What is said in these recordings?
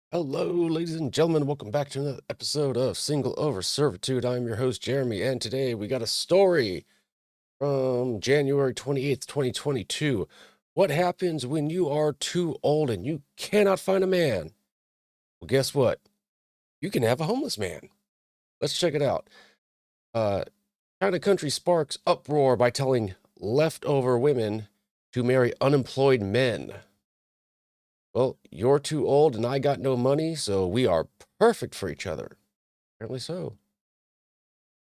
Hello, ladies and gentlemen. Welcome back to another episode of Single Over Servitude. I'm your host, Jeremy, and today we got a story from January 28th, 2022. What happens when you are too old and you cannot find a man? Well, guess what? You can have a homeless man. Let's check it out. Uh, China country sparks uproar by telling leftover women to marry unemployed men. Well, you're too old and I got no money, so we are perfect for each other. Apparently so.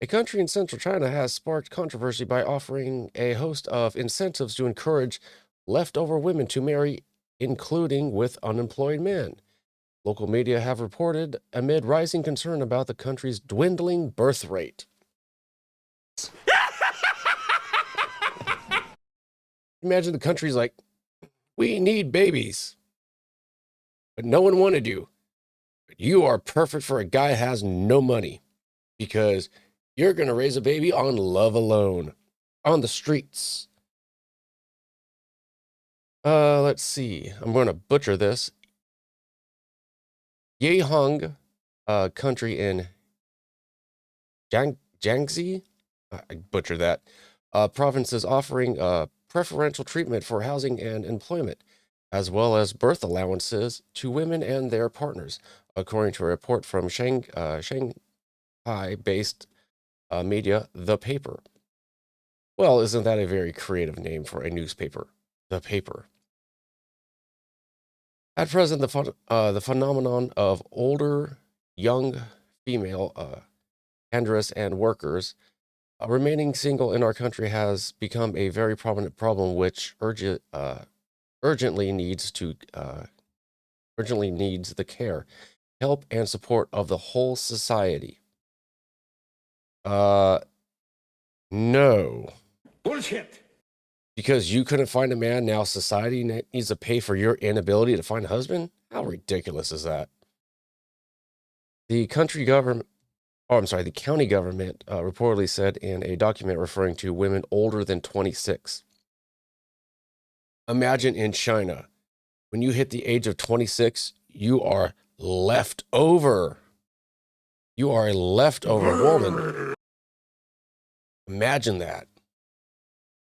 A country in central China has sparked controversy by offering a host of incentives to encourage leftover women to marry, including with unemployed men. Local media have reported amid rising concern about the country's dwindling birth rate. Imagine the country's like, we need babies, but no one wanted you. But you are perfect for a guy who has no money because you're going to raise a baby on love alone, on the streets. Let's see. I'm going to butcher this. Yehong, country in Jiangxi, I butcher that, province is offering preferential treatment for housing and employment, as well as birth allowances to women and their partners, according to a report from Shanghai-based media, The Paper. Well, isn't that a very creative name for a newspaper? The Paper. At present, the phenomenon of older, young female androus and workers remaining single in our country has become a very prominent problem, which urgently needs the care, help, and support of the whole society. No, Bullshit. because you couldn't find a man, now society needs to pay for your inability to find a husband. How ridiculous is that? The country government the county government reportedly said in a document referring to women older than 26. Imagine in China, when you hit the age of 26, you are left over. You are a leftover woman. Imagine that.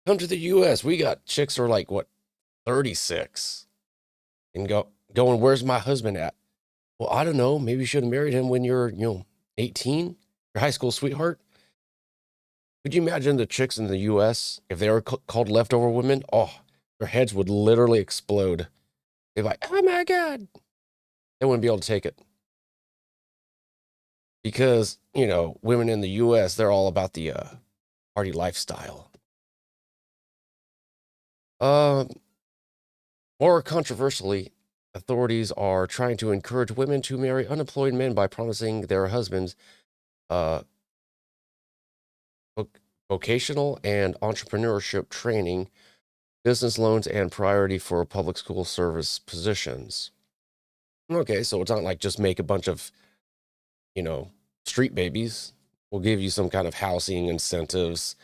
Come to the US, we got chicks who are like, what, 36? And going, where's my husband at? Well, I don't know. Maybe you should have married him when you're, 18, your high school sweetheart. Could you imagine the chicks in the US, if they were called leftover women? Oh, their heads would literally explode. They'd be like, oh my God. They wouldn't be able to take it. Because, women in the US, they're all about the party lifestyle. More controversially, authorities are trying to encourage women to marry unemployed men by promising their husbands uh, vocational and entrepreneurship training, business loans, and priority for public school service positions. Okay, so it's not like just make a bunch of, street babies. We'll give you some kind of housing incentives,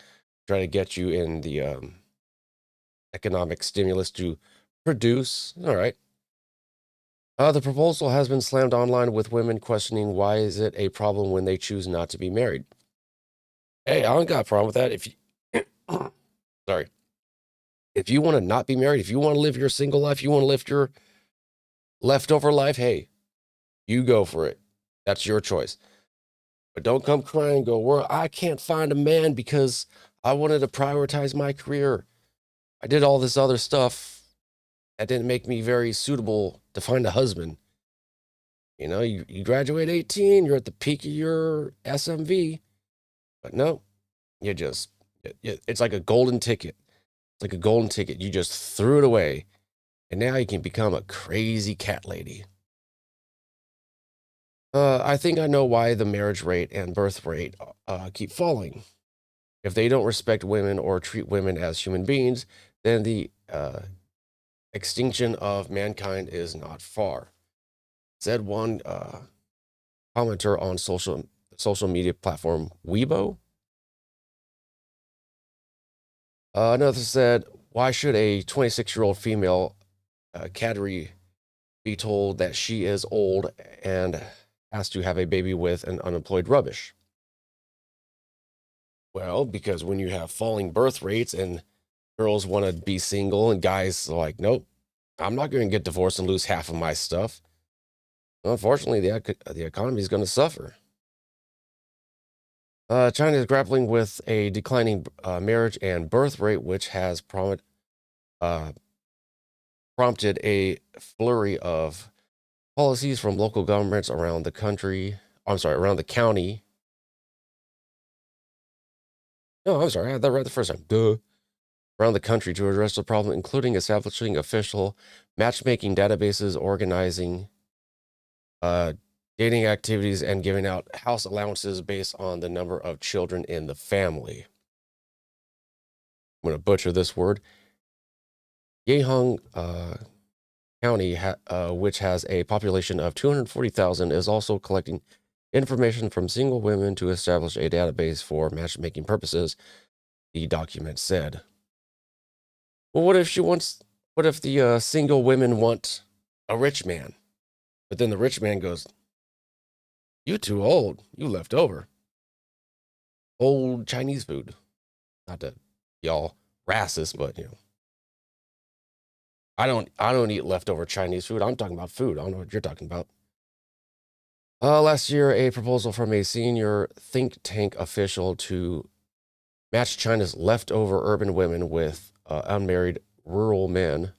try to get you in the economic stimulus to produce. All right. The proposal has been slammed online with women questioning why is it a problem when they choose not to be married. Hey, I don't got a problem with that. If you, sorry, if you want to not be married, if you want to live your single life, you want to live your leftover life, hey, you go for it. That's your choice. But don't come crying and go, well, I can't find a man because I wanted to prioritize my career. I did all this other stuff that didn't make me very suitable to find a husband. You graduate 18, you're at the peak of your SMV, but no, it's like a golden ticket. It's like a golden ticket. You just threw it away, and now you can become a crazy cat lady. I think I know why the marriage rate and birth rate keep falling. If they don't respect women or treat women as human beings, then the extinction of mankind is not far, said one commenter on social media platform Weibo. Another said, why should a 26-year-old female category be told that she is old and has to have a baby with an unemployed rubbish? Well, because when you have falling birth rates and girls want to be single and guys are like, nope, I'm not going to get divorced and lose half of my stuff. Unfortunately, the economy is going to suffer. China is grappling with a declining marriage and birth rate, which has uh, prompted a flurry of policies from local governments around the country. I'm sorry, around the county. No, I'm sorry, I had that right the first time. Duh. Around the country to address the problem, including establishing official matchmaking databases, organizing uh, dating activities, and giving out house allowances based on the number of children in the family. I'm going to butcher this word. Yehong County, which has a population of 240,000, is also collecting information from single women to establish a database for matchmaking purposes, the document said. Well, what if the single women want a rich man? But then the rich man goes, you too old, you left over. Old Chinese food. Not to y'all racist, but I don't eat leftover Chinese food. I'm talking about food. I don't know what you're talking about. Last year, a proposal from a senior think tank official to match China's leftover urban women with unmarried rural men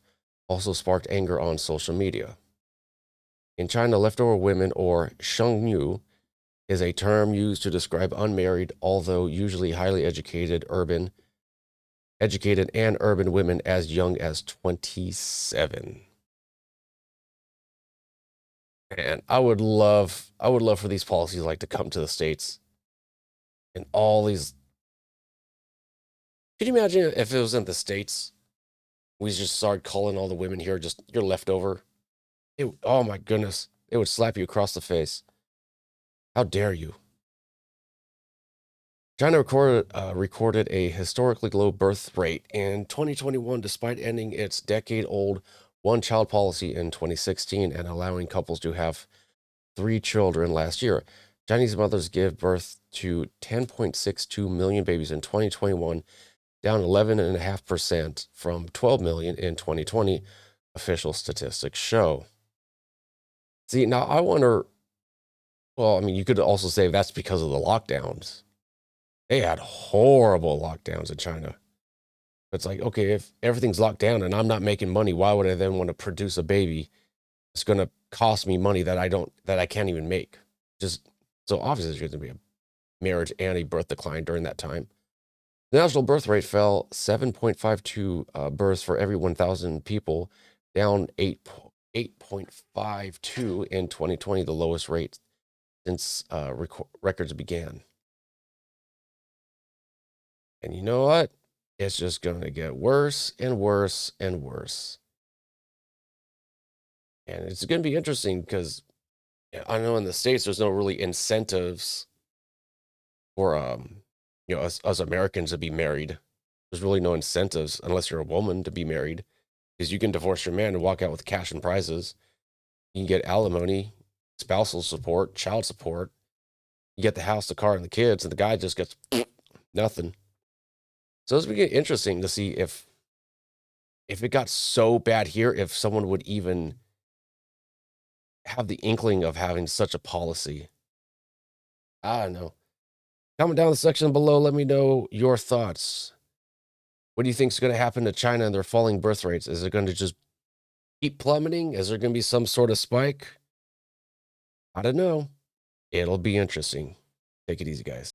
also sparked anger on social media. In China, leftover women, or shengyu, is a term used to describe unmarried, although usually highly educated and urban women as young as 27. And I would love for these policies like to come to the States and all these. Could you imagine if it was in the States? We just started calling all the women here just you're leftover. Oh my goodness. It would slap you across the face. How dare you? China recorded a historically low birth rate in 2021, despite ending its decade old one child policy in 2016 and allowing couples to have 3 children last year. Chinese mothers give birth to 10.62 million babies in 2021, down 11.5% from 12 million in 2020, official statistics show. See, now I wonder, well, I mean, you could also say that's because of the lockdowns. They had horrible lockdowns in China. It's like, okay, if everything's locked down and I'm not making money, why would I then want to produce a baby? It's going to cost me money that I can't even make. Just so obviously there's going to be a marriage and a birth decline during that time. The national birth rate fell 7.52 births for every 1,000 people, down 8.52 in 2020, the lowest rate since records began. And you know what? It's just going to get worse and worse and worse. And it's going to be interesting because I know in the States, there's no really incentives for, us Americans to be married. There's really no incentives unless you're a woman to be married because you can divorce your man and walk out with cash and prizes. You can get alimony, spousal support, child support. You get the house, the car, and the kids, and the guy just gets nothing. So it's going to be interesting to see if it got so bad here, if someone would even have the inkling of having such a policy. I don't know. Comment down in the section below. Let me know your thoughts. What do you think is going to happen to China and their falling birth rates? Is it going to just keep plummeting? Is there going to be some sort of spike? I don't know. It'll be interesting. Take it easy, guys.